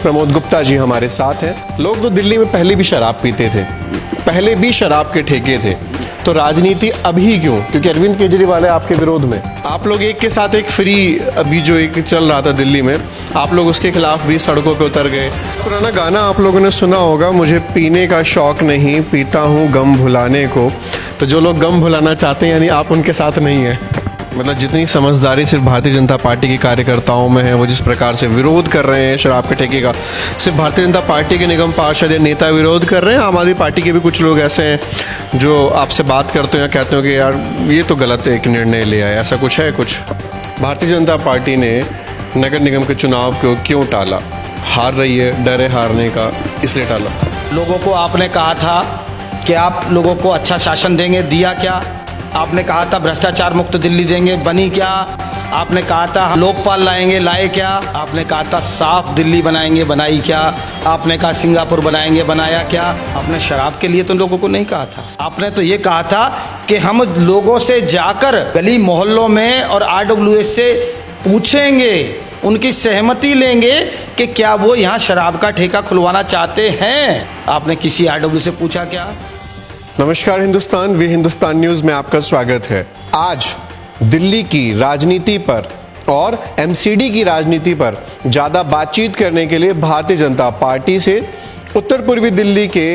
प्रमोद गुप्ता जी हमारे साथ हैं। लोग तो दिल्ली में पहले भी शराब पीते थे, पहले भी शराब के ठेके थे, तो राजनीति अभी क्यों? क्योंकि अरविंद केजरीवाल है आपके विरोध में। आप लोग एक के साथ एक फ्री अभी जो एक चल रहा था दिल्ली में, आप लोग उसके खिलाफ भी सड़कों पे उतर गए। पुराना गाना आप लोगों ने सुना होगा, मुझे पीने का शौक नहीं, पीता हूँ गम भुलाने को। तो जो लोग गम भुलाना चाहते हैं यानी आप उनके साथ नहीं हैं। मतलब जितनी समझदारी सिर्फ भारतीय जनता पार्टी के कार्यकर्ताओं में है, वो जिस प्रकार से विरोध कर रहे हैं शराब के ठेके का, सिर्फ भारतीय जनता पार्टी के निगम पार्षद या नेता विरोध कर रहे हैं। आम आदमी पार्टी के भी कुछ लोग ऐसे हैं जो आपसे बात करते हैं, कहते हो कि यार ये तो गलत एक निर्णय लिया है। ऐसा कुछ है? कुछ भारतीय जनता पार्टी ने नगर निगम के चुनाव को क्यों टाला? हार रही है, डर है हारने का, इसलिए टाला। लोगों को आपने कहा था कि आप लोगों को अच्छा शासन देंगे, दिया क्या? आपने कहा था भ्रष्टाचार मुक्त दिल्ली देंगे, बनी क्या? आपने कहा था लोकपाल लाएंगे, लाए क्या? आपने कहा था साफ दिल्ली बनाएंगे, बनाई क्या? आपने कहा सिंगापुर बनाएंगे, बनाया क्या? आपने शराब के लिए तो लोगों को नहीं कहा था। आपने तो ये कहा था कि हम लोगों से जाकर गली मोहल्लों में और RWS से पूछेंगे, उनकी सहमति लेंगे कि क्या वो यहाँ शराब का ठेका खुलवाना चाहते हैं। आपने किसी RWS से पूछा क्या? नमस्कार हिंदुस्तान, वी हिंदुस्तान न्यूज में आपका स्वागत है। आज दिल्ली की राजनीति पर और MCD की राजनीति पर ज्यादा बातचीत करने के लिए भारतीय जनता पार्टी से उत्तर पूर्वी दिल्ली के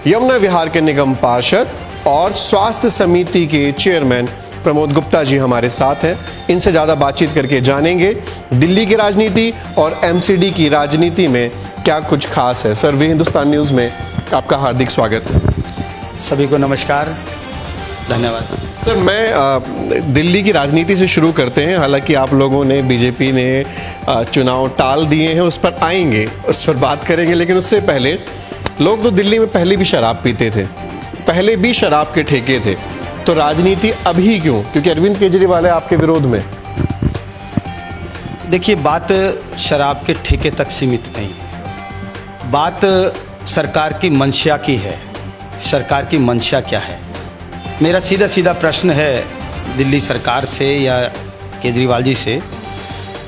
यमुना विहार के निगम पार्षद और स्वास्थ्य समिति के चेयरमैन प्रमोद गुप्ता जी हमारे साथ हैं। इनसे ज्यादा बातचीत करके जानेंगे दिल्ली की राजनीति और MCD की राजनीति में क्या कुछ खास है। सर, वी हिंदुस्तान न्यूज में आपका हार्दिक स्वागत है। सभी को नमस्कार, धन्यवाद। सर, मैं दिल्ली की राजनीति से शुरू करते हैं। हालांकि आप लोगों ने, बीजेपी ने चुनाव टाल दिए हैं, उस पर आएंगे, उस पर बात करेंगे। लेकिन उससे पहले लोग तो दिल्ली में पहले भी शराब पीते थे, पहले भी शराब के ठेके थे, तो राजनीति अभी क्यों? क्योंकि अरविंद केजरीवाल है आपके विरोध में। देखिए, बात शराब के ठेके तक सीमित नहीं है, बात सरकार की मंशा की है। सरकार की मंशा क्या है? मेरा सीधा सीधा प्रश्न है दिल्ली सरकार से या केजरीवाल जी से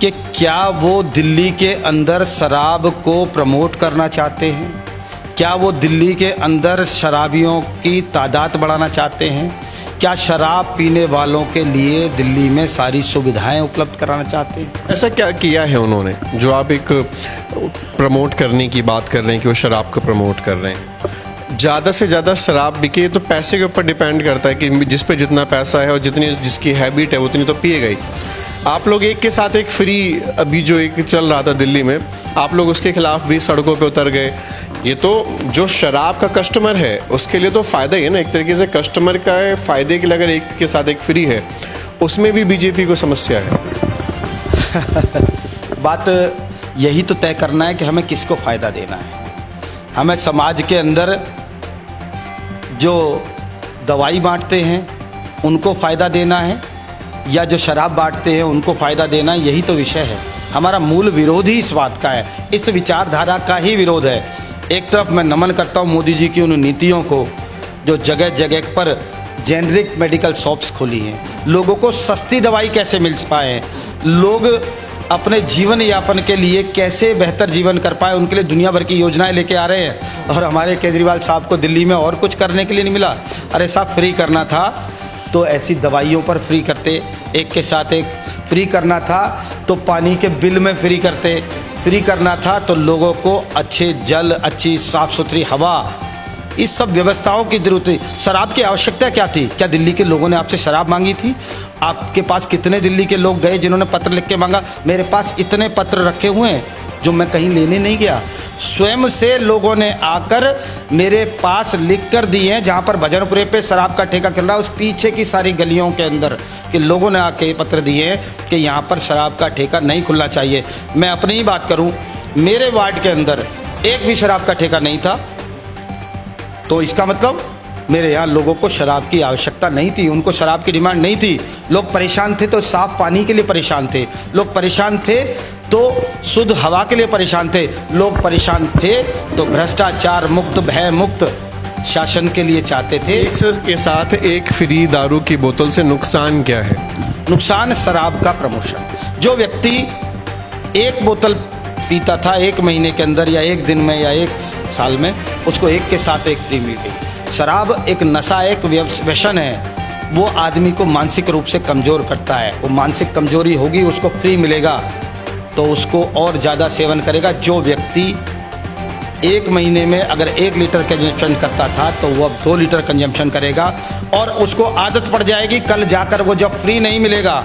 कि क्या वो दिल्ली के अंदर शराब को प्रमोट करना चाहते हैं? क्या वो दिल्ली के अंदर शराबियों की तादाद बढ़ाना चाहते हैं? क्या शराब पीने वालों के लिए दिल्ली में सारी सुविधाएं उपलब्ध कराना चाहते हैं? ऐसा क्या किया है उन्होंने जो आप एक प्रमोट करने की बात कर रहे हैं कि वो शराब को प्रमोट कर रहे हैं? ज़्यादा से ज़्यादा शराब बिके तो पैसे के ऊपर डिपेंड करता है कि जिस पे जितना पैसा है और जितनी जिसकी हैबिट है उतनी तो पिएगा ही। आप लोग एक के साथ एक फ्री अभी जो एक चल रहा था दिल्ली में, आप लोग उसके खिलाफ भी सड़कों पे उतर गए। ये तो जो शराब का कस्टमर है उसके लिए तो फ़ायदा ही है ना, एक तरीके से कस्टमर का है फ़ायदे के लिए। अगर एक के साथ एक फ्री है, उसमें भी बीजेपी को समस्या है। बात यही तो तय करना है कि हमें किसको फ़ायदा देना है। हमें समाज के अंदर जो दवाई बांटते हैं उनको फ़ायदा देना है या जो शराब बांटते हैं उनको फ़ायदा देना, यही तो विषय है। हमारा मूल विरोध ही इस बात का है, इस विचारधारा का ही विरोध है। एक तरफ मैं नमन करता हूँ मोदी जी की उन नीतियों को जो जगह जगह पर जेनरिक मेडिकल शॉप्स खोली हैं, लोगों को सस्ती दवाई कैसे मिल पाए, लोग अपने जीवन यापन के लिए कैसे बेहतर जीवन कर पाए, उनके लिए दुनिया भर की योजनाएं लेके आ रहे हैं। और हमारे केजरीवाल साहब को दिल्ली में और कुछ करने के लिए नहीं मिला। अरे साहब, फ्री करना था तो ऐसी दवाइयों पर फ्री करते, एक के साथ एक फ्री करना था तो पानी के बिल में फ्री करते, फ्री करना था तो लोगों को अच्छे जल, अच्छी साफ़ सुथरी हवा, इस सब व्यवस्थाओं की जरूरत थी। शराब की आवश्यकता क्या थी? क्या दिल्ली के लोगों ने आपसे शराब मांगी थी? आपके पास कितने दिल्ली के लोग गए जिन्होंने पत्र लिख के मांगा? मेरे पास इतने पत्र रखे हुए हैं जो मैं कहीं लेने नहीं गया, स्वयं से लोगों ने आकर मेरे पास लिख कर दिए हैं। जहाँ पर भजनपुरे पे शराब का ठेका चल रहा है, उस पीछे की सारी गलियों के अंदर के लोगों ने आके पत्र दिए हैं कि यहाँ पर शराब का ठेका नहीं खुलना चाहिए। मैं अपनी ही बात करूँ, मेरे वार्ड के अंदर एक भी शराब का ठेका नहीं था, तो इसका मतलब मेरे यहाँ लोगों को शराब की आवश्यकता नहीं थी, उनको शराब की डिमांड नहीं थी। लोग परेशान थे तो साफ पानी के लिए परेशान थे, लोग परेशान थे तो शुद्ध हवा के लिए परेशान थे, लोग परेशान थे तो भ्रष्टाचार मुक्त, भय मुक्त शासन के लिए चाहते थे। एक के साथ एक फ्री दारू की बोतल से नुकसान क्या है? नुकसान शराब का प्रमोशन। जो व्यक्ति एक बोतल पीता था, 1 महीने के अंदर या 1 दिन में या 1 साल में उसको एक के साथ एक फ्री मिल गई। शराब एक नशा, एक व्यसन है, वो आदमी को मानसिक रूप से कमज़ोर करता है। वो मानसिक कमजोरी होगी, उसको फ्री मिलेगा तो उसको और ज़्यादा सेवन करेगा। जो व्यक्ति 1 महीने में अगर 1 लीटर कंजम्पशन करता था तो वो अब 2 लीटर कंजम्पशन करेगा और उसको आदत पड़ जाएगी। कल जाकर वो जब फ्री नहीं मिलेगा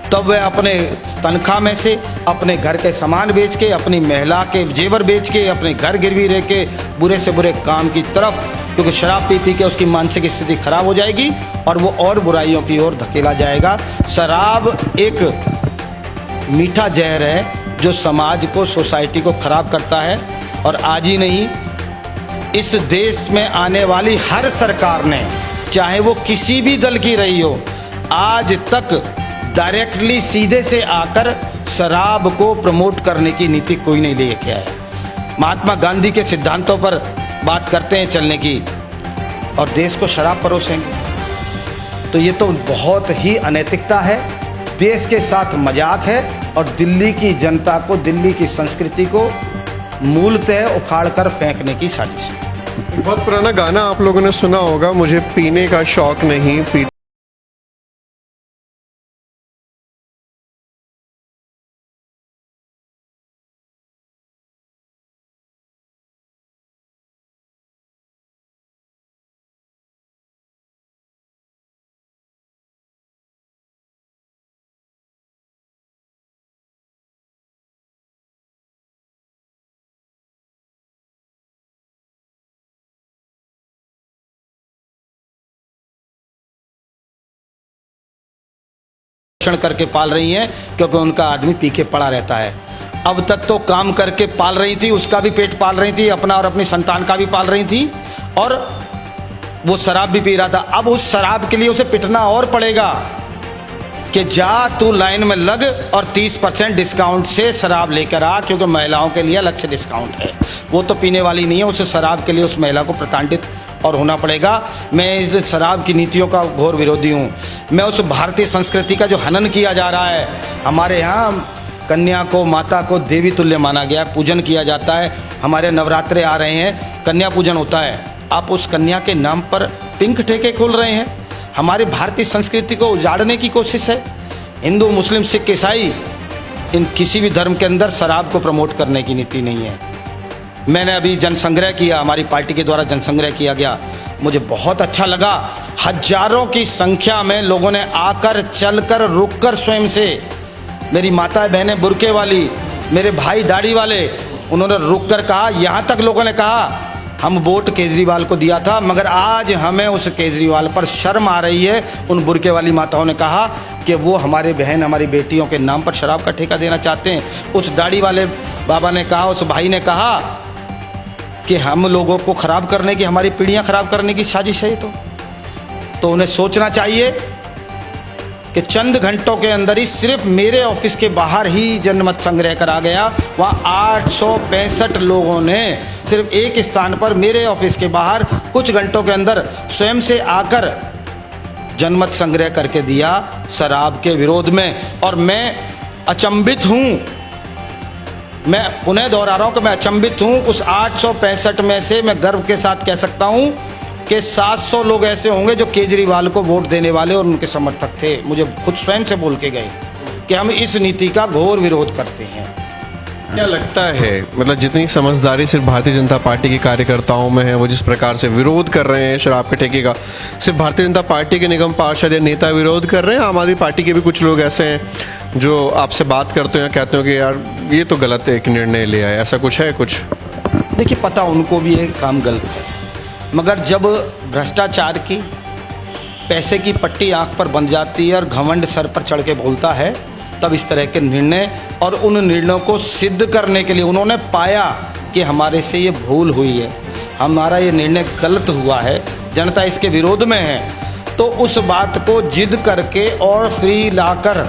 तब वह अपने तनख्वाह में से अपने घर के सामान बेच के, अपनी महिला के जेवर बेच के, अपने घर गिरवी रह के बुरे से बुरे काम की तरफ, क्योंकि शराब पी पी के उसकी मानसिक स्थिति खराब हो जाएगी और वो और बुराइयों की ओर धकेला जाएगा। शराब एक मीठा जहर है जो समाज को, सोसाइटी को खराब करता है। और आज ही नहीं, इस देश में आने वाली हर सरकार ने, चाहे वो किसी भी दल की रही हो, आज तक डायरेक्टली सीधे से आकर शराब को प्रमोट करने की नीति कोई नहीं लेके आया। महात्मा गांधी के सिद्धांतों पर बात करते हैं चलने की और देश को शराब परोसेंगे, तो ये तो बहुत ही अनैतिकता है, देश के साथ मजाक है और दिल्ली की जनता को, दिल्ली की संस्कृति को मूलतः उखाड़ कर फेंकने की साजिश है। बहुत पुराना गाना आप लोगों ने सुना होगा, मुझे पीने का शौक नहीं, पी करके पाल रही हैं, क्योंकि उनका आदमी पी के पड़ा रहता है। अब तक तो काम करके पाल रही थी, उसका भी पेट पाल रही थी, अपना और अपनी संतान का भी पाल रही थी, और वो शराब भी पी रहा था। अब उस शराब के लिए उसे पिटना और पड़ेगा कि जा तू लाइन में लग और 30% डिस्काउंट से शराब लेकर आ, क्योंकि महिलाओं के लिए अलग से डिस्काउंट है। वो तो पीने वाली नहीं है, उसे शराब के लिए उस महिला को प्रताड़ित और होना पड़ेगा। मैं इस शराब की नीतियों का घोर विरोधी हूँ। मैं उस भारतीय संस्कृति का जो हनन किया जा रहा है, हमारे यहाँ कन्या को, माता को देवी तुल्य माना गया, पूजन किया जाता है। हमारे नवरात्रे आ रहे हैं, कन्या पूजन होता है। आप उस कन्या के नाम पर पिंक ठेके खोल रहे हैं। हमारी भारतीय संस्कृति को उजाड़ने की कोशिश है। हिंदू, मुस्लिम, सिख, ईसाई, इन किसी भी धर्म के अंदर शराब को प्रमोट करने की नीति नहीं है। मैंने अभी जनसंग्रह किया, हमारी पार्टी के द्वारा जनसंग्रह किया गया, मुझे बहुत अच्छा लगा। हजारों की संख्या में लोगों ने आकर, चलकर, रुककर, स्वयं से, मेरी माता बहनें बुरके वाली, मेरे भाई दाढ़ी वाले, उन्होंने रुककर कहा, यहाँ तक लोगों ने कहा हम वोट केजरीवाल को दिया था, मगर आज हमें उस केजरीवाल पर शर्म आ रही है। उन बुरके वाली माताओं ने कहा कि वो हमारे बहन, हमारी बेटियों के नाम पर शराब का ठेका देना चाहते हैं। उस दाढ़ी वाले बाबा ने कहा, उस भाई ने कहा कि हम लोगों को ख़राब करने की, हमारी पीढ़ियां ख़राब करने की साजिश है। तो उन्हें सोचना चाहिए कि चंद घंटों के अंदर ही सिर्फ मेरे ऑफिस के बाहर ही जनमत संग्रह करा गया। वहाँ 865 लोगों ने सिर्फ एक स्थान पर मेरे ऑफिस के बाहर कुछ घंटों के अंदर स्वयं से आकर जनमत संग्रह करके दिया शराब के विरोध में। और मैं अचंभित हूँ, मैं पुनः दोहरा रहा हूँ कि मैं अचंभित हूँ। उस 865 में से मैं गर्व के साथ कह सकता हूँ कि 700 लोग ऐसे होंगे जो केजरीवाल को वोट देने वाले और उनके समर्थक थे। मुझे खुद स्वयं से बोल के गए कि हम इस नीति का घोर विरोध करते हैं। क्या लगता है, मतलब जितनी समझदारी सिर्फ भारतीय जनता पार्टी के कार्यकर्ताओं में है, वो जिस प्रकार से विरोध कर रहे हैं शराब के ठेके का, सिर्फ भारतीय जनता पार्टी के निगम पार्षद या नेता विरोध कर रहे हैं? आम आदमी पार्टी के भी कुछ लोग ऐसे हैं जो आपसे बात करते हैं, कहते हो कि यार ये तो गलत एक निर्णय लिया है, ऐसा कुछ है? कुछ देखिए, पता उनको भी ये काम गलत है, मगर जब भ्रष्टाचार की, पैसे की पट्टी आंख पर बंध जाती है और घमंड सर पर चढ़ के बोलता है, तब इस तरह के निर्णय, और उन निर्णयों को सिद्ध करने के लिए उन्होंने पाया कि हमारे से ये भूल हुई है, हमारा ये निर्णय गलत हुआ है, जनता इसके विरोध में है, तो उस बात को जिद करके और फ्री लाकर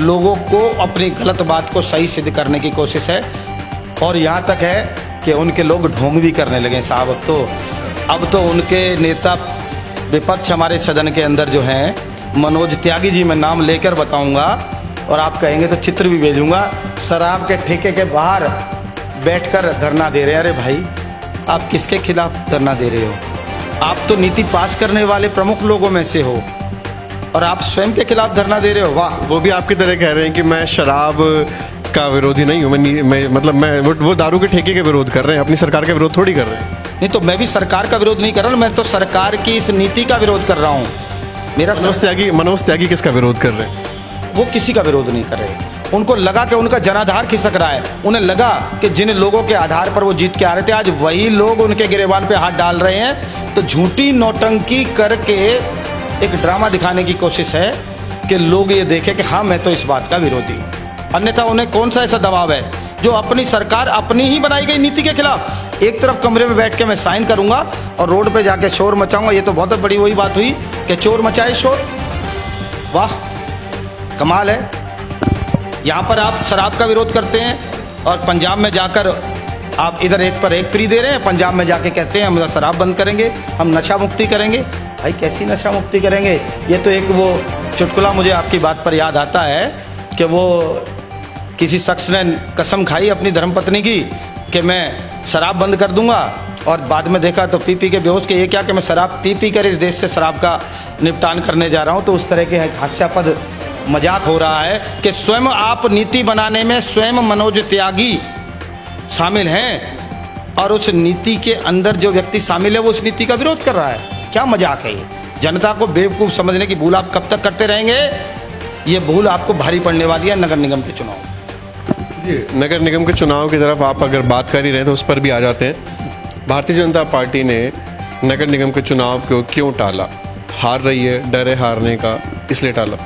लोगों को अपनी गलत बात को सही सिद्ध करने की कोशिश है। और यहाँ तक है कि उनके लोग ढोंग भी करने लगे साहब। अब तो उनके नेता विपक्ष हमारे सदन के अंदर जो हैं, मनोज त्यागी जी, मैं नाम लेकर बताऊंगा, और आप कहेंगे तो चित्र भी भेजूंगा, शराब के ठेके के बाहर बैठकर धरना दे रहे हैं। अरे भाई, आप किसके खिलाफ धरना दे रहे हो? आप तो नीति पास करने वाले प्रमुख लोगों में से हो और आप स्वयं के खिलाफ धरना दे रहे हो। वाह! वो भी आपकी तरह कह रहे हैं कि मैं शराब का विरोधी नहीं हूँ, मैं वो दारू के ठेके के विरोध कर रहे हैं, अपनी सरकार का विरोध थोड़ी कर रहे हैं। नहीं तो मैं भी सरकार का विरोध नहीं कर रहा, मैं तो सरकार की इस नीति का विरोध कर रहा हूँ। मेरा मनोज त्यागी किसका विरोध कर रहे हैं? वो किसी का विरोध नहीं कर रहे। उनको लगा कि उनका जनाधार खिसक रहा है, उन्हें लगा कि जिन लोगों के आधार पर वो जीत के आ रहे थे, आज वही लोग उनके गिरेबान पे हाथ डाल रहे हैं। तो झूठी नौटंकी करके एक ड्रामा दिखाने की कोशिश है कि लोग ये देखें कि हाँ, मैं तो इस बात का विरोधी हूँ। अन्यथा उन्हें कौन सा ऐसा दबाव है जो अपनी सरकार अपनी ही बनाई गई नीति के खिलाफ। एक तरफ कमरे में बैठ के मैं साइन करूंगा और रोड पे जाके शोर मचाऊंगा। ये तो बहुत बड़ी वही बात हुई कि चोर मचाए शोर। वाह, कमाल है। यहाँ पर आप शराब का विरोध करते हैं और पंजाब में जाकर आप इधर एक पर एक फ्री दे रहे हैं, पंजाब में जाके कहते हैं हम शराब बंद करेंगे, हम नशा मुक्ति करेंगे। भाई, कैसी नशा मुक्ति करेंगे? ये तो एक वो चुटकुला मुझे आपकी बात पर याद आता है कि वो किसी शख्स ने कसम खाई अपनी धर्मपत्नी की कि मैं शराब बंद कर दूंगा, और बाद में देखा तो पी के बेहोश के ये क्या कि मैं शराब पी कर इस देश से शराब का निपटान करने जा रहा हूँ। तो उस तरह के हास्यास्पद मजाक हो रहा है कि स्वयं आप नीति बनाने में स्वयं मनोज त्यागी शामिल हैं और उस नीति के अंदर जो व्यक्ति शामिल है वो उस नीति का विरोध कर रहा है। क्या मजाक है ये? जनता को बेवकूफ़ समझने की भूल आप कब तक करते रहेंगे? ये भूल आपको भारी पड़ने वाली है नगर निगम के चुनाव। नगर निगम के चुनाव की तरफ आप अगर बात कर ही रहे हैं तो उस पर भी आ जाते हैं। भारतीय जनता पार्टी ने नगर निगम के चुनाव को क्यों टाला? हार रही है, डर है हारने का, इसलिए टाला।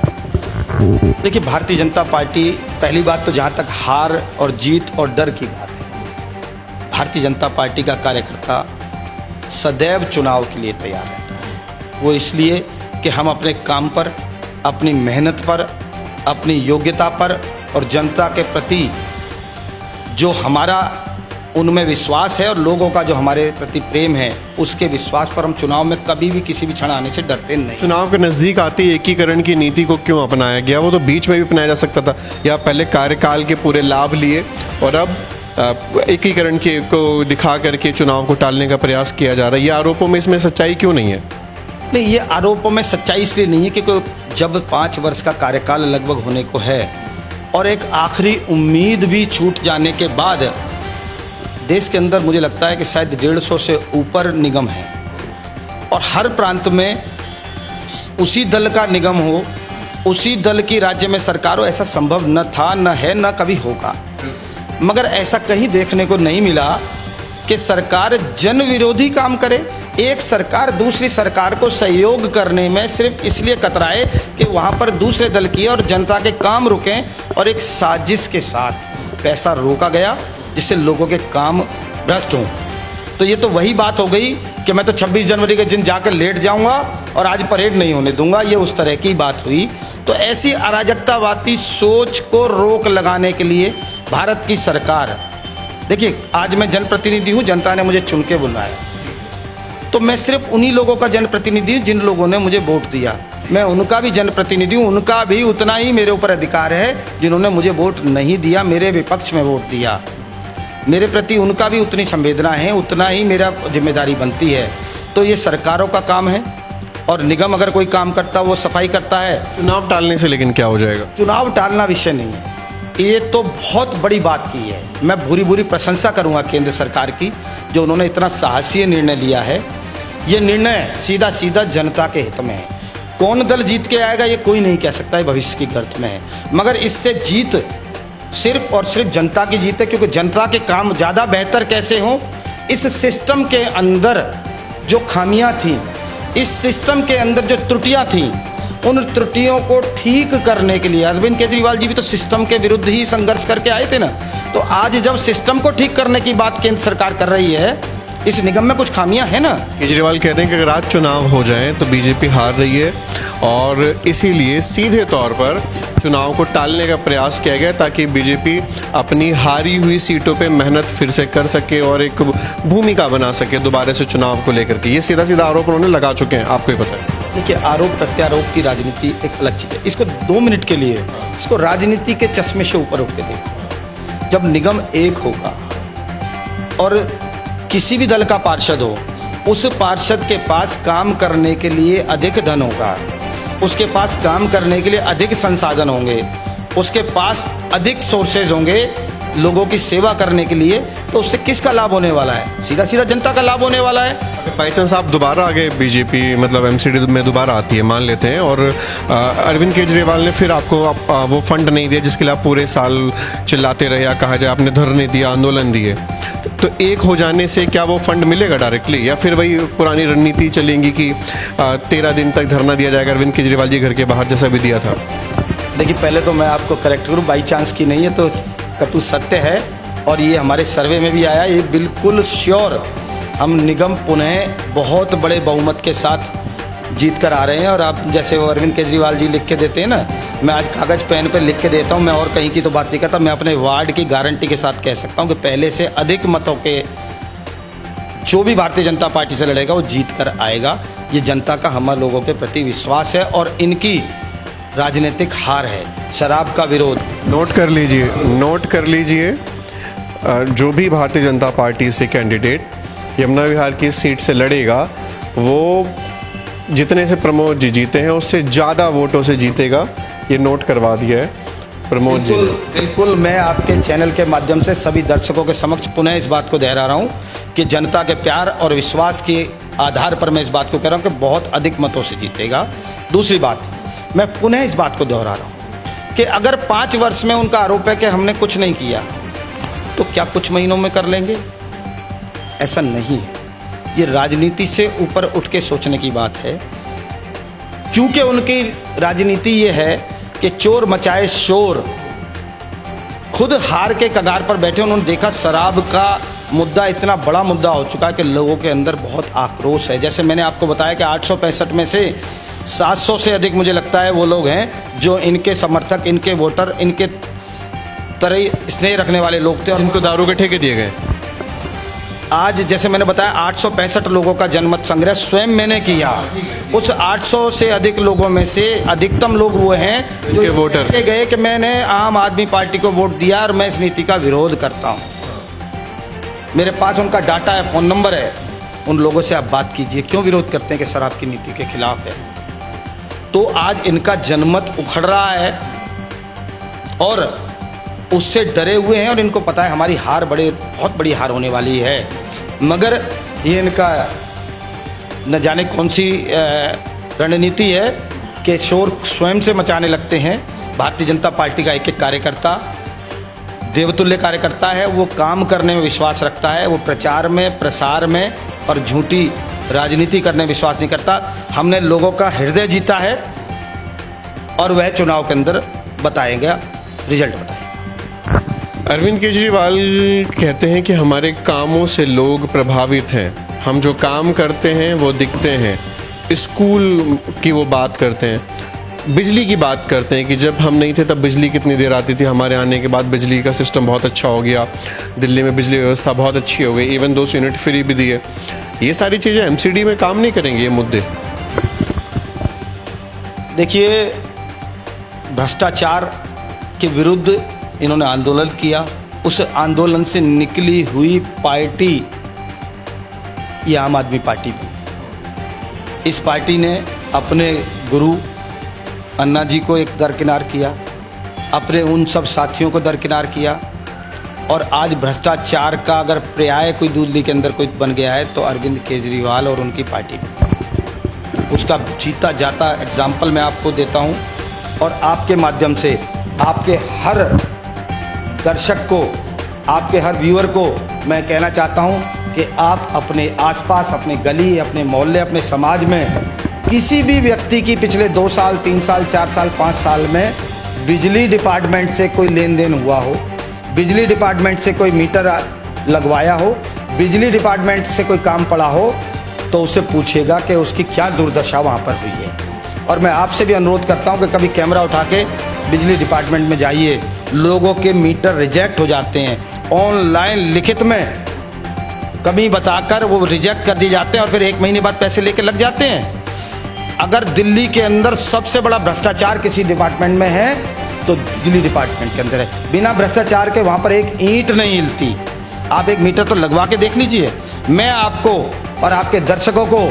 देखिए, भारतीय जनता पार्टी, पहली बात तो जहाँ तक हार और जीत और डर की बात है, भारतीय जनता पार्टी का कार्यकर्ता सदैव चुनाव के लिए तैयार रहता है। वो इसलिए कि हम अपने काम पर, अपनी मेहनत पर, अपनी योग्यता पर और जनता के प्रति जो हमारा उनमें विश्वास है और लोगों का जो हमारे प्रति प्रेम है, उसके विश्वास पर हम चुनाव में कभी भी किसी भी क्षण आने से डरते नहीं। चुनाव के नज़दीक आते ही एकीकरण की नीति को क्यों अपनाया गया? वो तो बीच में भी अपनाया जा सकता था, या पहले कार्यकाल के पूरे लाभ लिए और अब एकीकरण के को दिखा करके चुनाव को टालने का प्रयास किया जा रहा है। ये आरोपों में इसमें सच्चाई क्यों नहीं है? नहीं, ये आरोपों में सच्चाई इसलिए नहीं है क्योंकि जब 5 वर्ष का कार्यकाल लगभग होने को है और एक आखिरी उम्मीद भी छूट जाने के बाद देश के अंदर मुझे लगता है कि शायद 150 से ऊपर निगम है और हर प्रांत में उसी दल का निगम हो, उसी दल की राज्य में सरकार हो, ऐसा संभव न था, न है, न कभी होगा। मगर ऐसा कहीं देखने को नहीं मिला कि सरकार जन विरोधी काम करे। एक सरकार दूसरी सरकार को सहयोग करने में सिर्फ इसलिए कतराए कि वहाँ पर दूसरे दल की और जनता के काम रुकें, और एक साजिश के साथ पैसा रोका गया जिससे लोगों के काम भ्रष्ट हों। तो ये तो वही बात हो गई कि मैं तो 26 जनवरी के दिन जाकर लेट जाऊंगा और आज परेड नहीं होने दूंगा, ये उस तरह की बात हुई। तो ऐसी अराजकतावादी सोच को रोक लगाने के लिए भारत की सरकार, देखिए आज मैं जनप्रतिनिधि हूँ, जनता ने मुझे चुन के बुलाया, तो मैं सिर्फ उन्हीं लोगों का जनप्रतिनिधि हूँ जिन लोगों ने मुझे वोट दिया। मैं उनका भी जनप्रतिनिधि हूँ, उनका भी उतना ही मेरे ऊपर अधिकार है जिन्होंने मुझे वोट नहीं दिया, मेरे विपक्ष में वोट दिया। मेरे प्रति उनका भी उतनी संवेदना है, उतना ही मेरा जिम्मेदारी बनती है। तो ये सरकारों का काम है और निगम अगर कोई काम करता है वो सफाई करता है। चुनाव टालने से लेकिन क्या हो जाएगा? चुनाव टालना विषय नहीं है, ये तो बहुत बड़ी बात की है। मैं भूरी प्रशंसा करूंगा केंद्र सरकार की जो उन्होंने इतना साहसी निर्णय लिया है। ये निर्णय सीधा सीधा जनता के हित में है। कौन दल जीत के आएगा ये कोई नहीं कह सकता है, भविष्य की गर्त में है, मगर इससे जीत सिर्फ और सिर्फ जनता की जीत है, क्योंकि जनता के काम ज़्यादा बेहतर कैसे हों, इस सिस्टम के अंदर जो खामियां थी, इस सिस्टम के अंदर जो त्रुटियां थी, उन त्रुटियों को ठीक करने के लिए अरविंद केजरीवाल जी भी तो सिस्टम के विरुद्ध ही संघर्ष करके आए थे ना। तो आज जब सिस्टम को ठीक करने की बात केंद्र सरकार कर रही है, इस निगम में कुछ खामियां हैं ना। केजरीवाल कह रहे हैं कि अगर आज चुनाव हो जाए तो बीजेपी हार रही है और इसीलिए सीधे तौर पर चुनाव को टालने का प्रयास किया गया ताकि बीजेपी अपनी हारी हुई सीटों पे मेहनत फिर से कर सके और एक भूमिका बना सके दोबारा से चुनाव को लेकर के। ये सीधा सीधा आरोप उन्होंने लगा चुके हैं, आपको ही पता है। देखिए, आरोप प्रत्यारोप की राजनीति एक अलग चीज़ है। इसको 2 मिनट के लिए इसको राजनीति के चश्मे से ऊपर उठ के देखो। जब निगम एक होगा और किसी भी दल का पार्षद हो, उस पार्षद के पास काम करने के लिए अधिक धन होगा, उसके पास काम करने के लिए अधिक संसाधन होंगे, उसके पास अधिक सोर्सेज होंगे लोगों की सेवा करने के लिए, तो उससे किसका लाभ होने वाला है? सीधा सीधा जनता का लाभ होने वाला है। बाई चांस आप दोबारा आगे बीजेपी मतलब एमसीडी में दोबारा आती है मान लेते हैं, और अरविंद केजरीवाल ने फिर आपको वो फंड नहीं दिया जिसके लिए आप पूरे साल चिल्लाते रहे, या कहा जाए आपने धरने दिया, आंदोलन दिए, तो एक हो जाने से क्या वो फंड मिलेगा डायरेक्टली, या फिर वही पुरानी रणनीति चलेंगी कि 13 दिन तक धरना दिया जाएगा अरविंद केजरीवाल जी घर के बाहर जैसा भी दिया था? देखिए, पहले तो मैं आपको करेक्ट करूँ, बाई चांस की नहीं है, तो कटु सत्य है, और ये हमारे सर्वे में भी आया, ये बिल्कुल श्योर हम निगम पुनः बहुत बड़े बहुमत के साथ जीत कर आ रहे हैं। और आप जैसे वो अरविंद केजरीवाल जी लिख के देते हैं ना, मैं आज कागज़ पेन पर लिख के देता हूँ, मैं और कहीं की तो बात नहीं करता, मैं अपने वार्ड की गारंटी के साथ कह सकता हूँ कि पहले से अधिक मतों के जो भी भारतीय जनता पार्टी से लड़ेगा वो जीत कर आएगा। ये जनता का हम लोगों के प्रति विश्वास है और इनकी राजनीतिक हार है, शराब का विरोध। नोट कर लीजिए, जो भी भारतीय जनता पार्टी से कैंडिडेट यमुना विहार की सीट से लड़ेगा, वो जितने से प्रमोद जी जीते हैं उससे ज़्यादा वोटों से जीतेगा। ये नोट करवा दिया है प्रमोद जी। बिल्कुल, मैं आपके चैनल के माध्यम से सभी दर्शकों के समक्ष पुनः इस बात को दोहरा रहा हूँ कि जनता के प्यार और विश्वास के आधार पर मैं इस बात को कह रहा हूँ कि बहुत अधिक मतों से जीतेगा। दूसरी बात, मैं पुनः इस बात को दोहरा रहा हूँ कि अगर 5 वर्ष में उनका आरोप है कि हमने कुछ नहीं किया, तो क्या कुछ महीनों में कर लेंगे? ऐसा नहीं है। ये राजनीति से ऊपर उठ के सोचने की बात है, क्योंकि उनकी राजनीति ये है कि चोर मचाए शोर। खुद हार के कगार पर बैठे उन्होंने देखा शराब का मुद्दा इतना बड़ा मुद्दा हो चुका है कि लोगों के अंदर बहुत आक्रोश है। जैसे मैंने आपको बताया कि 865 में से 700 से अधिक मुझे लगता है वो लोग हैं जो इनके समर्थक, इनके वोटर, इनके तरह स्नेह रखने वाले लोग थे, और इनको दारू के ठेके दिए गए। आज जैसे मैंने बताया 865 लोगों का जनमत संग्रह स्वयं मैंने किया। उस 800 से अधिक लोगों में से अधिकतम लोग वो हैं जो वोटर गए कि मैंने आम आदमी पार्टी को वोट दिया और मैं इस नीति का विरोध करता हूँ। मेरे पास उनका डाटा है, फ़ोन नंबर है। उन लोगों से आप बात कीजिए क्यों विरोध करते हैं कि शराब की नीति के खिलाफ है। तो आज इनका जनमत उखड़ रहा है और उससे डरे हुए हैं, और इनको पता है हमारी हार बहुत बड़ी हार होने वाली है। मगर ये इनका न जाने कौन सी रणनीति है कि शोर स्वयं से मचाने लगते हैं। भारतीय जनता पार्टी का एक एक कार्यकर्ता देवतुल्य कार्यकर्ता है, वो काम करने में विश्वास रखता है, वो प्रचार में, प्रसार में और झूठी राजनीति करने में विश्वास नहीं करता। हमने लोगों का हृदय जीता है और वह चुनाव के अंदर बताएगा, रिजल्ट बताएगा। अरविंद केजरीवाल कहते हैं कि हमारे कामों से लोग प्रभावित हैं, हम जो काम करते हैं वो दिखते हैं। स्कूल की वो बात करते हैं, बिजली की बात करते हैं कि जब हम नहीं थे तब बिजली कितनी देर आती थी, हमारे आने के बाद बिजली का सिस्टम बहुत अच्छा हो गया, दिल्ली में बिजली व्यवस्था बहुत अच्छी हो गई, इवन 200 यूनिट फ्री भी दिए। ये सारी चीज़ें एमसीडी में काम नहीं करेंगे ये मुद्दे? देखिए, भ्रष्टाचार के विरुद्ध इन्होंने आंदोलन किया, उस आंदोलन से निकली हुई पार्टी ये आम आदमी पार्टी थी। इस पार्टी ने अपने गुरु अन्ना जी को एक दरकिनार किया, अपने उन सब साथियों को दरकिनार किया, और आज भ्रष्टाचार का अगर पर्याय कोई दिल्ली के अंदर कोई बन गया है तो अरविंद केजरीवाल और उनकी पार्टी। उसका जीता जाता एग्जाम्पल मैं आपको देता हूं, और आपके माध्यम से आपके हर दर्शक को, आपके हर व्यूअर को मैं कहना चाहता हूं कि आप अपने आसपास, अपने गली, अपने मोहल्ले, अपने समाज में किसी भी व्यक्ति की पिछले 2 साल, 3 साल, 4 साल, 5 साल में बिजली डिपार्टमेंट से कोई लेन देन हुआ हो, बिजली डिपार्टमेंट से कोई मीटर लगवाया हो, बिजली डिपार्टमेंट से कोई काम पड़ा हो, तो उससे पूछेगा कि उसकी क्या दुर्दशा वहाँ पर हुई है। और मैं आपसे भी अनुरोध करता हूँ कि कभी कैमरा उठा के बिजली डिपार्टमेंट में जाइए। लोगों के मीटर रिजेक्ट हो जाते हैं, ऑनलाइन लिखित में कभी बताकर वो रिजेक्ट कर दिए जाते हैं और फिर 1 महीने बाद पैसे लेके लग जाते हैं। अगर दिल्ली के अंदर सबसे बड़ा भ्रष्टाचार किसी डिपार्टमेंट में है तो दिल्ली डिपार्टमेंट के अंदर है। बिना भ्रष्टाचार के वहाँ पर एक ईंट नहीं हिलती। आप एक मीटर तो लगवा के देख लीजिए। मैं आपको और आपके दर्शकों को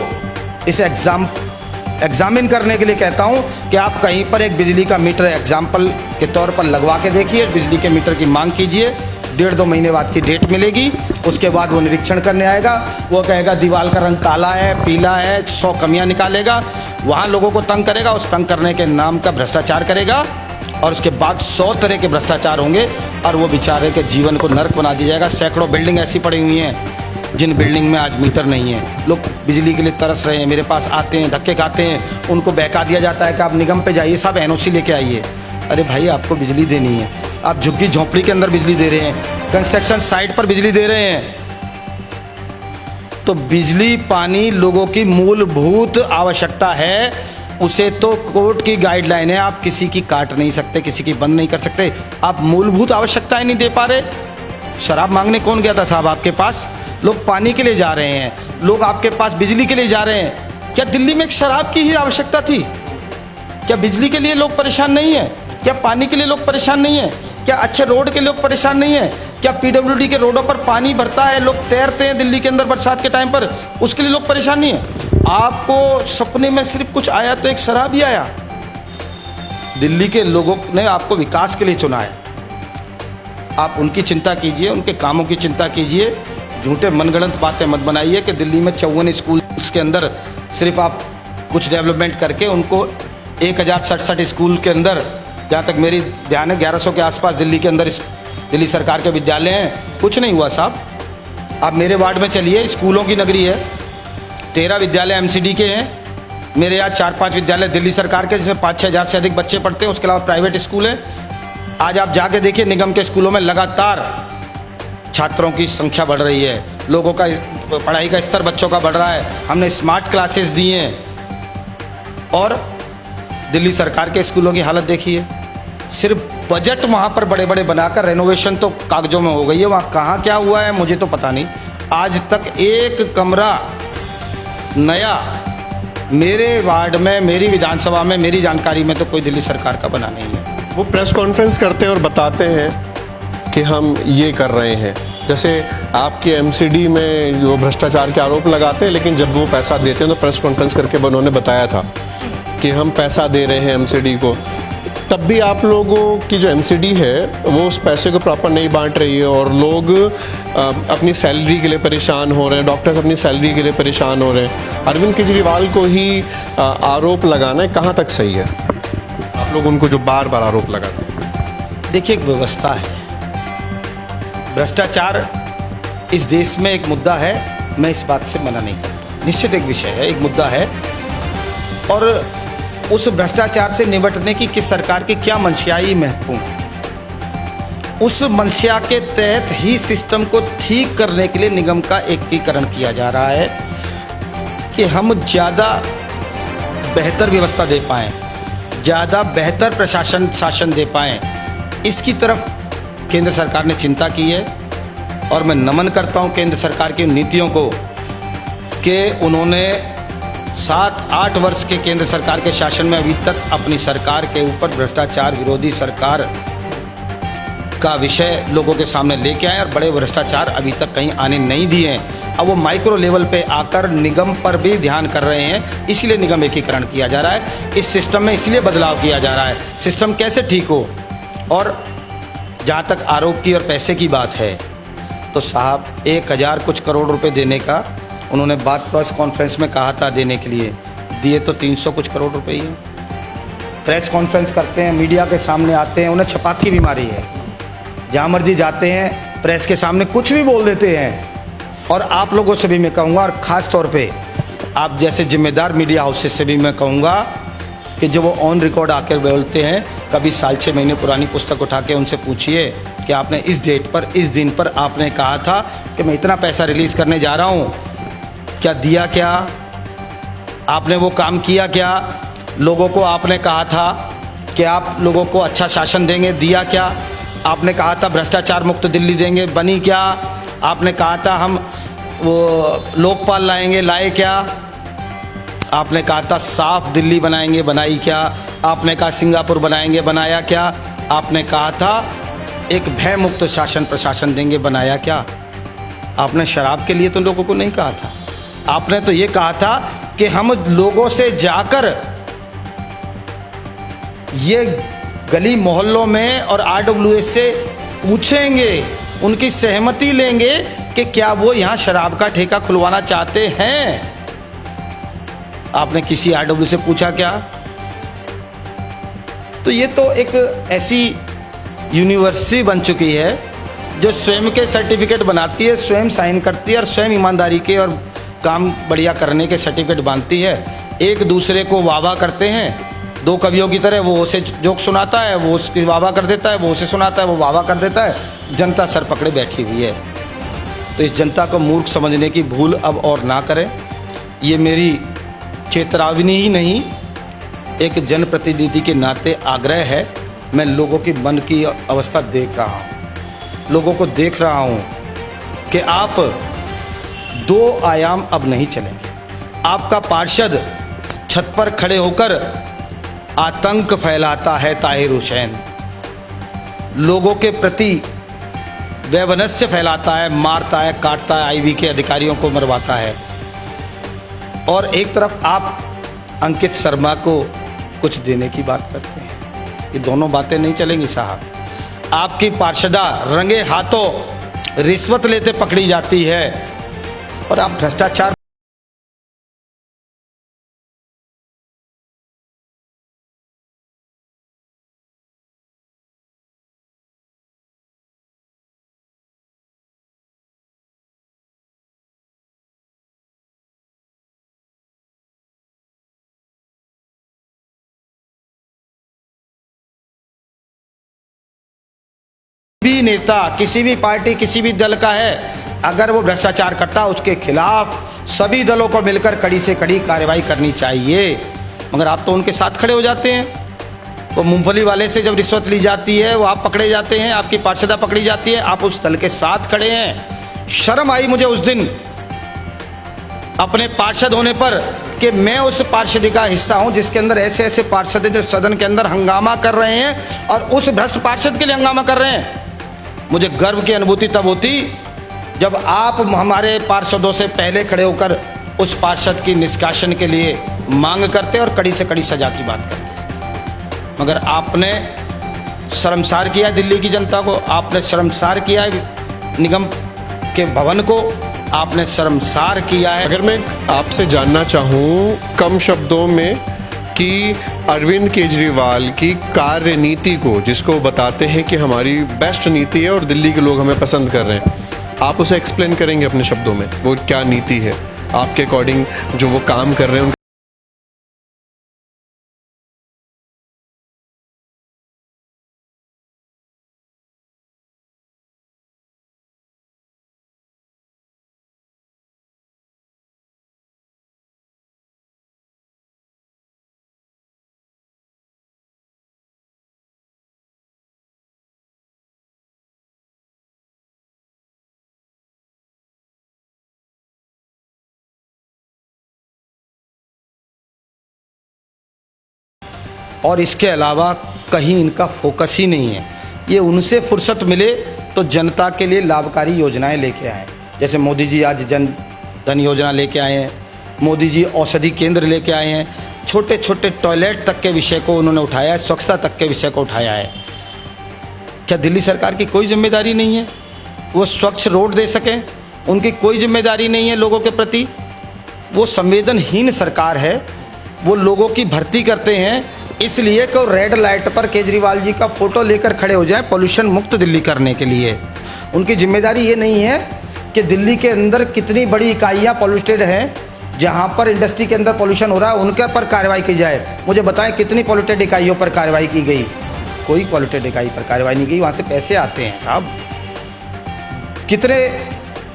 इस एग्जामिन करने के लिए कहता हूं कि आप कहीं पर एक बिजली का मीटर एग्जाम्पल के तौर पर लगवा के देखिए। बिजली के मीटर की मांग कीजिए, 1.5-2 महीने बाद की डेट मिलेगी। उसके बाद वो निरीक्षण करने आएगा, वो कहेगा दीवार का रंग काला है, पीला है, 100 कमियां निकालेगा, वहाँ लोगों को तंग करेगा, उस तंग करने के नाम का भ्रष्टाचार करेगा और उसके बाद 100 तरह के भ्रष्टाचार होंगे और वो बेचारे के जीवन को नर्क बना दिया जाएगा। सैकड़ों बिल्डिंग ऐसी पड़ी हुई हैं जिन बिल्डिंग में आज मीटर नहीं है। लोग बिजली के लिए तरस रहे हैं, मेरे पास आते हैं, धक्के खाते हैं, उनको बहका दिया जाता है कि आप निगम पे जाइए, साहब एनओसी लेके आइए। अरे भाई, आपको बिजली देनी है, आप झुग्गी झोंपड़ी के अंदर बिजली दे रहे हैं, कंस्ट्रक्शन साइट पर बिजली दे रहे हैं। तो बिजली पानी लोगों की मूलभूत आवश्यकता है, उसे तो कोर्ट की गाइडलाइन है, आप किसी की काट नहीं सकते, किसी की बंद नहीं कर सकते। आप मूलभूत आवश्यकताएं नहीं दे पा रहे। शराब मांगने कौन गया था साहब आपके पास? लोग पानी के लिए जा रहे हैं, लोग आपके पास बिजली के लिए जा रहे हैं। क्या दिल्ली में एक शराब की ही आवश्यकता थी? क्या बिजली के लिए लोग परेशान नहीं है? क्या पानी के लिए लोग परेशान नहीं है? क्या अच्छे रोड के लोग परेशान नहीं है? क्या पीडब्ल्यूडी के रोडों पर पानी भरता है, लोग तैरते हैं दिल्ली के अंदर बरसात के टाइम पर, उसके लिए लोग परेशान नहीं है? आपको सपने में सिर्फ कुछ आया तो एक शराब ही आया। दिल्ली के लोगों ने आपको विकास के लिए चुना है। आप उनकी चिंता कीजिए, उनके कामों की चिंता कीजिए। झूठे मनगढ़ंत बातें मत बनाइए कि दिल्ली में 54 स्कूल्स के अंदर सिर्फ आप कुछ डेवलपमेंट करके उनको 1067 स्कूल के अंदर, जहाँ तक मेरी ध्यान है 1100 के आसपास दिल्ली के अंदर दिल्ली सरकार के विद्यालय हैं। कुछ नहीं हुआ साहब। आप मेरे वार्ड में चलिए, स्कूलों की नगरी है, 13 विद्यालय एमसीडी के हैं। मेरे यहाँ 4-5 विद्यालय दिल्ली सरकार के, जिसमें 5-6 हज़ार से अधिक बच्चे पढ़ते हैं। उसके अलावा प्राइवेट स्कूल है। आज आप जाके देखिए, निगम के स्कूलों में लगातार छात्रों की संख्या बढ़ रही है, लोगों का पढ़ाई का स्तर बच्चों का बढ़ रहा है। हमने स्मार्ट क्लासेस दी हैं। और दिल्ली सरकार के स्कूलों की हालत देखिए, सिर्फ बजट वहाँ पर बड़े बड़े बनाकर रेनोवेशन तो कागजों में हो गई है, वहाँ कहाँ क्या हुआ है मुझे तो पता नहीं। आज तक एक कमरा नया मेरे वार्ड में, मेरी विधानसभा में, मेरी जानकारी में तो कोई दिल्ली सरकार का बना नहीं है। वो प्रेस कॉन्फ्रेंस करते हैं और बताते हैं कि हम ये कर रहे हैं। जैसे आपके एमसीडी में जो भ्रष्टाचार के आरोप लगाते हैं, लेकिन जब वो पैसा देते हैं तो प्रेस कॉन्फ्रेंस करके उन्होंने बताया था कि हम पैसा दे रहे हैं एमसीडी को। तब भी आप लोगों की जो एमसीडी है वो उस पैसे को प्रॉपर नहीं बांट रही है और लोग अपनी सैलरी के लिए परेशान हो रहे हैं, डॉक्टर्स अपनी सैलरी के लिए परेशान हो रहे हैं। अरविंद केजरीवाल को ही आरोप लगाना कहाँ तक सही है? आप लोग उनको जो बार बार आरोप लगाते हैं। देखिए, एक व्यवस्था है, भ्रष्टाचार इस देश में एक मुद्दा है, मैं इस बात से मना नहीं करता। निश्चित एक विषय है, एक मुद्दा है, और उस भ्रष्टाचार से निपटने की किस सरकार की क्या मंशा ही महत्वपूर्ण है। उस मंशा के तहत ही सिस्टम को ठीक करने के लिए निगम का एकीकरण किया जा रहा है कि हम ज़्यादा बेहतर व्यवस्था दे पाएँ, ज़्यादा बेहतर प्रशासन शासन दे पाएँ। इसकी तरफ केंद्र सरकार ने चिंता की है और मैं नमन करता हूं केंद्र सरकार की नीतियों को कि उन्होंने 7-8 वर्ष के केंद्र सरकार के शासन में अभी तक अपनी सरकार के ऊपर भ्रष्टाचार विरोधी सरकार का विषय लोगों के सामने लेके आए और बड़े भ्रष्टाचार अभी तक कहीं आने नहीं दिए हैं। अब वो माइक्रो लेवल पे आकर निगम पर भी ध्यान कर रहे हैं, इसलिए निगम एकीकरण किया जा रहा है। इस सिस्टम में इसलिए बदलाव किया जा रहा है, सिस्टम कैसे ठीक हो। और जहाँ तक आरोप की और पैसे की बात है तो साहब 1000 कुछ करोड़ रुपए देने का उन्होंने बात प्रेस कॉन्फ्रेंस में कहा था देने के लिए, दिए तो 300 कुछ करोड़ रुपए ही हैं। प्रेस कॉन्फ्रेंस करते हैं, मीडिया के सामने आते हैं, उन्हें छपाक की बीमारी है, जहाँ मर्जी जाते हैं प्रेस के सामने कुछ भी बोल देते हैं। और आप लोगों से भी मैं कहूँगा, और ख़ास तौर पे आप जैसे जिम्मेदार मीडिया हाउसेज से भी मैं कहूँगा कि जो वो ऑन रिकॉर्ड आकर बोलते हैं, कभी 6 महीने पुरानी पुस्तक उठा के उनसे पूछिए कि आपने इस डेट पर, इस दिन पर आपने कहा था कि मैं इतना पैसा रिलीज़ करने जा रहा हूँ, क्या दिया, क्या आपने वो काम किया, क्या लोगों को आपने कहा था कि आप लोगों को अच्छा शासन देंगे, दिया क्या? आपने कहा था भ्रष्टाचार मुक्त दिल्ली देंगे, बनी क्या? आपने कहा था हम वो लोकपाल लाएंगे, लाए क्या? आपने कहा था साफ दिल्ली बनाएंगे, बनाई क्या? आपने कहा सिंगापुर बनाएंगे, बनाया क्या? आपने कहा था एक भय मुक्त शासन प्रशासन देंगे, बनाया क्या? आपने शराब के लिए तो लोगों को नहीं कहा था। आपने तो ये कहा था कि हम लोगों से जाकर ये गली मोहल्लों में और RWS से पूछेंगे, उनकी सहमति लेंगे कि क्या वो यहाँ शराब का ठेका खुलवाना चाहते हैं। आपने किसी RWS से पूछा क्या? तो ये तो एक ऐसी यूनिवर्सिटी बन चुकी है जो स्वयं के सर्टिफिकेट बनाती है, स्वयं साइन करती है और स्वयं ईमानदारी के और काम बढ़िया करने के सर्टिफिकेट बांधती है। एक दूसरे को वाह करते हैं, दो कवियों की तरह। वो उसे जोक सुनाता है, वो उसकी वाह कर देता है, वो उसे सुनाता है, वो वाह कर देता है। जनता सर पकड़े बैठी हुई है। तो इस जनता को मूर्ख समझने की भूल अब और ना करें। ये मेरी चेतावनी ही नहीं, एक जनप्रतिनिधि के नाते आग्रह है। मैं लोगों की मन की अवस्था देख रहा हूँ, लोगों को देख रहा हूँ कि आप दो आयाम अब नहीं चलेंगे। आपका पार्षद छत पर खड़े होकर आतंक फैलाता है, ताहिर हुसैन लोगों के प्रति वैमनस्य फैलाता है, मारता है, काटता है, आईबी के अधिकारियों को मरवाता है। और एक तरफ आप अंकित शर्मा को कुछ देने की बात करते हैं। ये दोनों बातें नहीं चलेंगी साहब। आपकी पार्षदा रंगे हाथों रिश्वत लेते पकड़ी जाती है और आप भ्रष्टाचार भी नेता किसी भी पार्टी किसी भी दल का है, अगर वो भ्रष्टाचार करता उसके खिलाफ सभी दलों को मिलकर कड़ी से कड़ी कार्रवाई करनी चाहिए। मगर आप तो उनके साथ खड़े हो जाते हैं। वो मूंगफली वाले से जब रिश्वत ली जाती है वो आप पकड़े जाते हैं, आपकी पार्षदा पकड़ी जाती है, आप उस दल के साथ खड़े हैं। शर्म आई मुझे उस दिन अपने पार्षद होने पर कि मैं उस पार्षदी का हिस्सा हूं जिसके अंदर ऐसे ऐसे पार्षद जो सदन के अंदर हंगामा कर रहे हैं और उस भ्रष्ट पार्षद के लिए हंगामा कर रहे हैं। मुझे गर्व की अनुभूति तब होती जब आप हमारे पार्षदों से पहले खड़े होकर उस पार्षद की निष्कासन के लिए मांग करते और कड़ी से कड़ी सजा की बात करते। मगर आपने शर्मसार किया दिल्ली की जनता को, आपने शर्मसार किया निगम के भवन को, आपने शर्मसार किया है। अगर मैं आपसे जानना चाहूँ कम शब्दों में कि अरविंद केजरीवाल की कार्यनीति को, जिसको बताते हैं कि हमारी बेस्ट नीति है और दिल्ली के लोग हमें पसंद कर रहे हैं, आप उसे एक्सप्लेन करेंगे अपने शब्दों में? वो क्या नीति है आपके अकॉर्डिंग जो वो काम कर रहे हैं? और इसके अलावा कहीं इनका फोकस ही नहीं है। ये उनसे फुर्सत मिले तो जनता के लिए लाभकारी योजनाएं लेके आए। जैसे मोदी जी आज जन धन योजना लेके आए हैं, मोदी जी औषधि केंद्र लेके आए हैं, छोटे छोटे टॉयलेट तक के विषय को उन्होंने उठाया है, स्वच्छता तक के विषय को उठाया है। क्या दिल्ली सरकार की कोई जिम्मेदारी नहीं है वो स्वच्छ रोड दे सकें? उनकी कोई जिम्मेदारी नहीं है लोगों के प्रति? वो संवेदनहीन सरकार है। वो लोगों की भर्ती करते हैं इसलिए कि रेड लाइट पर केजरीवाल जी का फोटो लेकर खड़े हो जाए पोल्यूशन मुक्त दिल्ली करने के लिए। उनकी जिम्मेदारी ये नहीं है कि दिल्ली के अंदर कितनी बड़ी इकाइयाँ पॉल्यूटेड हैं, जहाँ पर इंडस्ट्री के अंदर पोल्यूशन हो रहा है उनके पर कार्रवाई की जाए। मुझे बताएं कितनी पॉल्यूटेड इकाइयों पर कार्रवाई की गई? कोई पॉल्यूटेड इकाई पर कार्रवाई नहीं की। वहाँ से पैसे आते हैं साहब। कितने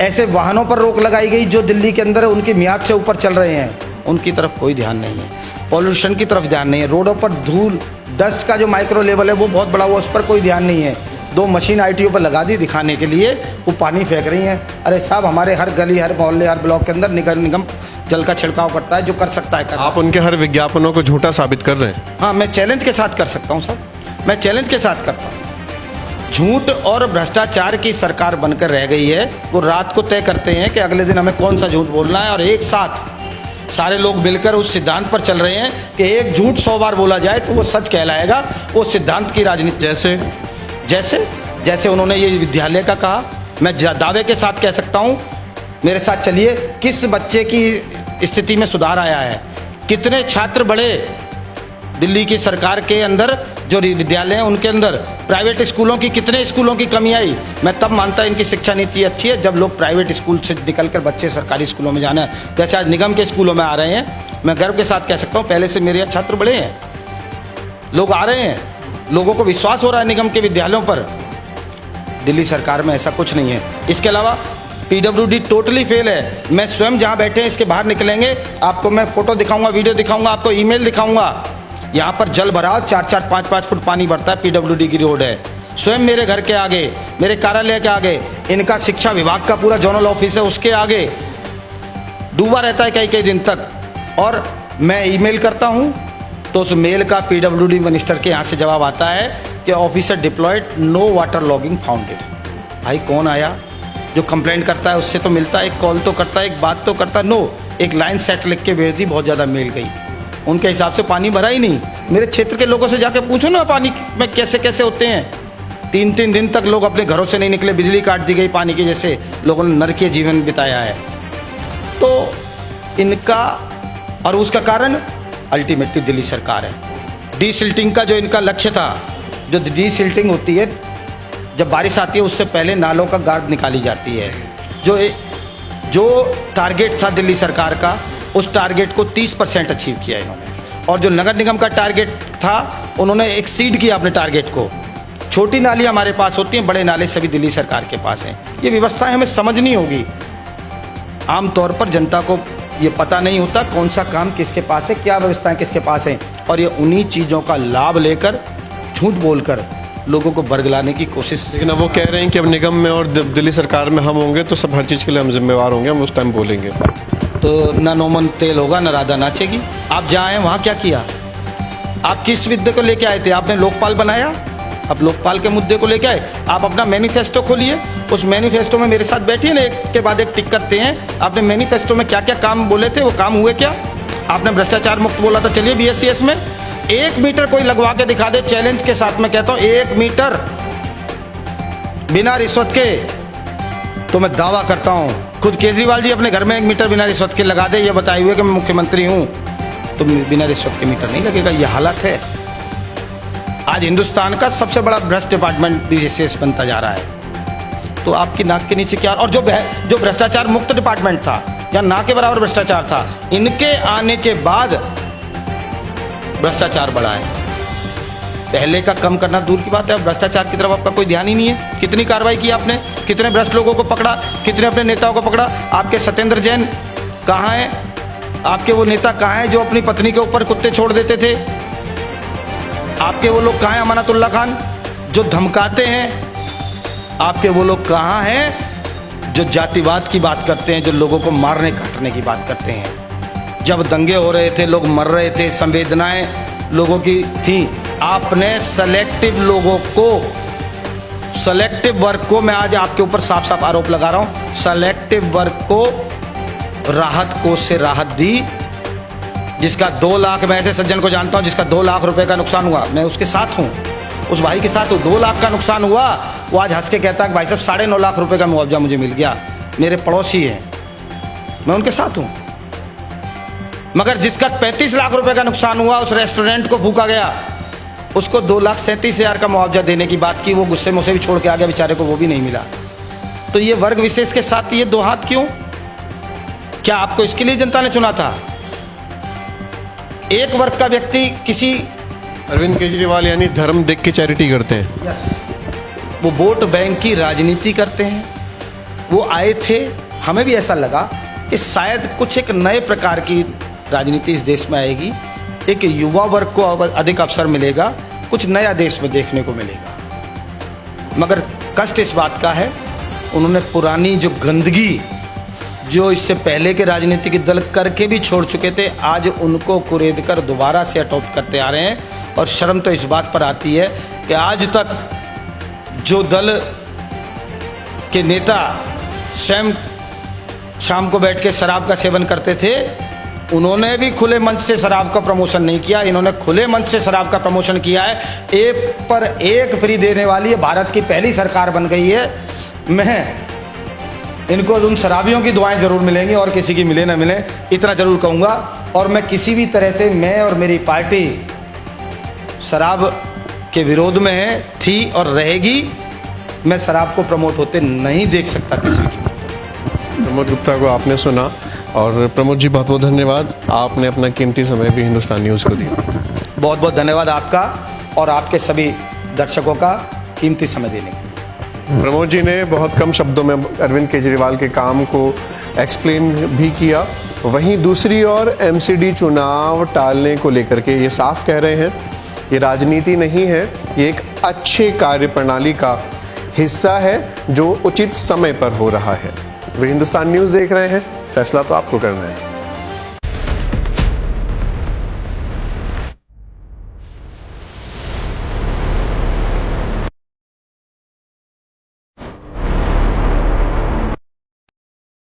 ऐसे वाहनों पर रोक लगाई गई जो दिल्ली के अंदर उनकी मियाद से ऊपर चल रहे हैं, उनकी तरफ कोई ध्यान नहीं है। पॉल्यूशन की तरफ ध्यान नहीं है। रोडों पर धूल डस्ट का जो माइक्रो लेवल है वो बहुत बड़ा हुआ, उस पर कोई ध्यान नहीं है। 2 मशीन ITO पर लगा दी दिखाने के लिए, वो पानी फेंक रही हैं। अरे साहब, हमारे हर गली हर मोहल्ले हर ब्लॉक के अंदर निगम जल का छिड़काव करता है, जो कर सकता है कर। आप उनके हर विज्ञापनों को झूठा साबित कर रहे हैं। हाँ, मैं चैलेंज के साथ कर सकता हूँ सर, मैं चैलेंज के साथ करता हूँ। झूठ और भ्रष्टाचार की सरकार बनकर रह गई है। वो रात को तय करते हैं कि अगले दिन हमें कौन सा झूठ बोलना है, और एक साथ सारे लोग मिलकर उस सिद्धांत पर चल रहे हैं कि एक झूठ 100 बार बोला जाए तो वो सच कहलाएगा। वो सिद्धांत की राजनीति। जैसे जैसे उन्होंने ये विद्यालय का कहा, मैं दावे के साथ कह सकता हूँ, मेरे साथ चलिए, किस बच्चे की स्थिति में सुधार आया है, कितने छात्र बढ़े दिल्ली की सरकार के अंदर, जो विद्यालय हैं उनके अंदर, प्राइवेट स्कूलों की कितने स्कूलों की कमी आई। मैं तब मानता इनकी शिक्षा नीति अच्छी है जब लोग प्राइवेट स्कूल से निकलकर बच्चे सरकारी स्कूलों में जाना है, जैसे आज निगम के स्कूलों में आ रहे हैं। मैं गर्व के साथ कह सकता हूँ, पहले से मेरे यहाँ छात्र बढ़े हैं, लोग आ रहे हैं, लोगों को विश्वास हो रहा है निगम के विद्यालयों पर। दिल्ली सरकार में ऐसा कुछ नहीं है। इसके अलावा पीडब्ल्यूडी टोटली फेल है। मैं स्वयं जहाँ बैठे हैं इसके बाहर निकलेंगे, आपको मैं फोटो दिखाऊंगा, वीडियो दिखाऊंगा, आपको ईमेल दिखाऊंगा। यहाँ पर जल भराव 4-4, 5-5 फुट पानी बढ़ता है, पीडब्ल्यूडी की रोड है। स्वयं मेरे घर के आगे, मेरे कार्यालय के आगे, इनका शिक्षा विभाग का पूरा जोनल ऑफिस है, उसके आगे डूबा रहता है कई कई दिन तक। और मैं ईमेल करता हूँ तो उस मेल का पीडब्ल्यूडी मिनिस्टर के यहाँ से जवाब आता है कि officer deployed, no water logging founded. भाई कौन आया जो कंप्लेंट करता है, उससे तो मिलता है, एक कॉल तो करता है, एक बात तो करता है। नो, एक लाइन सेट लिख के भेज दी, बहुत ज़्यादा मेल गई। उनके हिसाब से पानी भरा ही नहीं। मेरे क्षेत्र के लोगों से जाके पूछो ना पानी में कैसे कैसे होते हैं। 3-3 दिन तक लोग अपने घरों से नहीं निकले, बिजली काट दी गई पानी की, जैसे लोगों ने नरकीय जीवन बिताया है। तो इनका, और उसका कारण अल्टीमेटली दिल्ली सरकार है। डीसिल्टिंग का जो इनका लक्ष्य था, जो डीसिल्टिंग होती है जब बारिश आती है उससे पहले नालों का गार्ड निकाली जाती है, जो टारगेट था दिल्ली सरकार का, उस टारगेट को 30% अचीव किया इन्होंने। और जो नगर निगम का टारगेट था, उन्होंने एक्सीड किया अपने टारगेट को। छोटी नाली हमारे पास होती हैं, बड़े नाले सभी दिल्ली सरकार के पास हैं। ये व्यवस्थाएं हमें समझनी होगी। आमतौर पर जनता को ये पता नहीं होता कौन सा काम किसके पास है, क्या व्यवस्थाएं किसके पास हैं, और ये उन्हीं चीज़ों का लाभ लेकर, झूठ बोलकर लोगों को बरगलाने की कोशिश। लेकिन अब वो कह रहे हैं कि अब निगम में और दिल्ली सरकार में हम होंगे तो सब हर चीज़ के लिए हम जिम्मेवार होंगे, हम उस टाइम बोलेंगे। तो ना नोमन तेल होगा, ना राधा नाचेगी। आप जहाँ आए वहाँ क्या किया? आप किस मुद्दे को लेके आए थे? आपने लोकपाल बनाया, अब लोकपाल के मुद्दे को लेके आए। आप अपना मैनिफेस्टो खोलिए, उस मैनिफेस्टो में मेरे साथ बैठिए ना, एक के बाद एक टिक करते हैं। आपने मैनिफेस्टो में क्या क्या काम बोले थे, वो काम हुए क्या? आपने भ्रष्टाचार मुक्त बोला था, चलिए BSCS में 1 मीटर कोई लगवा के दिखा दे, चैलेंज के साथ मैं कहता हूँ 1 मीटर बिना रिश्वत के, तो मैं दावा करता हूँ खुद केजरीवाल जी अपने घर में 1 मीटर बिना रिश्वत के लगा दे, ये बताए हुए कि मैं मुख्यमंत्री हूँ, तो बिना रिश्वत के मीटर नहीं लगेगा। ये हालत है। आज हिंदुस्तान का सबसे बड़ा भ्रष्ट डिपार्टमेंट BSCS बनता जा रहा है। तो आपकी नाक के नीचे क्या? और जो भ्रष्टाचार मुक्त डिपार्टमेंट था, या ना के बराबर भ्रष्टाचार था, इनके आने के बाद भ्रष्टाचार बढ़ा है। पहले का कम करना दूर की बात है, अब भ्रष्टाचार की तरफ आपका कोई ध्यान ही नहीं है। कितनी कार्रवाई की आपने, कितने भ्रष्ट लोगों को पकड़ा, कितने अपने नेताओं को पकड़ा? आपके सत्येंद्र जैन कहाँ हैं? आपके वो नेता कहाँ हैं जो अपनी पत्नी के ऊपर कुत्ते छोड़ देते थे? आपके वो लोग कहाँ हैं, अमानतुल्लाह खान, जो धमकाते हैं? आपके वो लोग कहाँ हैं जो जातिवाद की बात करते हैं, जो लोगों को मारने काटने की बात करते हैं? जब दंगे हो रहे थे, लोग मर रहे थे, संवेदनाएं लोगों की थी, आपने सेलेक्टिव लोगों को, सेलेक्टिव वर्ग को, मैं आज आपके ऊपर साफ साफ आरोप लगा रहा हूं, सेलेक्टिव वर्ग को राहत कोष से राहत दी। जिसका 2 लाख, मैं ऐसे सज्जन को जानता हूं जिसका 2 लाख रुपए का नुकसान हुआ, मैं उसके साथ हूं, उस भाई के साथ हूं। 2 लाख का नुकसान हुआ, वो आज हंस के कहता है कि भाई साहब 9.5 लाख रुपए का मुआवजा मुझे मिल गया, मेरे पड़ोसी हैं, मैं उनके साथ हूं। मगर जिसका 35 लाख रुपए का नुकसान हुआ, उस रेस्टोरेंट को फूका गया, उसको 2,37,000 का मुआवजा देने की बात की, वो गुस्से मुझसे भी छोड़ के आ गया बेचारे को, वो भी नहीं मिला। तो ये वर्ग विशेष के साथ ये 2 हाथ क्यों? क्या आपको इसके लिए जनता ने चुना था? एक वर्ग का व्यक्ति किसी, अरविंद केजरीवाल यानी धर्म देख के चैरिटी करते हैं। यस, वो वोट बैंक की राजनीति करते हैं। वो आए थे, हमें भी ऐसा लगा कि शायद कुछ एक नए प्रकार की राजनीति इस देश में आएगी, एक युवा वर्ग को अधिक अवसर मिलेगा, कुछ नया देश में देखने को मिलेगा। मगर कष्ट इस बात का है, उन्होंने पुरानी जो गंदगी, जो इससे पहले के राजनीतिक दल करके भी छोड़ चुके थे, आज उनको कुरेद कर दोबारा से अडॉप्ट करते आ रहे हैं। और शर्म तो इस बात पर आती है कि आज तक जो दल के नेता स्वयं शाम को बैठ के शराब का सेवन करते थे, उन्होंने भी खुले मंच से शराब का प्रमोशन नहीं किया। इन्होंने खुले मंच से शराब का प्रमोशन किया है। एक पर एक फ्री देने वाली भारत की पहली सरकार बन गई है। मैं इनको उन शराबियों की दुआएं जरूर मिलेंगी और किसी की मिले ना मिले, इतना जरूर कहूँगा। और मैं किसी भी तरह से, मैं और मेरी पार्टी शराब के विरोध में है, थी और रहेगी। मैं शराब को प्रमोट होते नहीं देख सकता किसी की। प्रमोद गुप्ता को आपने सुना, और प्रमोद जी बहुत बहुत धन्यवाद, आपने अपना कीमती समय भी हिंदुस्तान न्यूज़ को दिया। बहुत बहुत धन्यवाद आपका और आपके सभी दर्शकों का कीमती समय देने के लिए। प्रमोद जी ने बहुत कम शब्दों में अरविंद केजरीवाल के काम को एक्सप्लेन भी किया। वहीं दूसरी ओर एमसीडी चुनाव टालने को लेकर के ये साफ कह रहे हैं, ये राजनीति नहीं है, ये एक अच्छे कार्यप्रणाली का हिस्सा है जो उचित समय पर हो रहा है। वे हिंदुस्तान न्यूज़ देख रहे हैं, फैसला तो आपको करना है।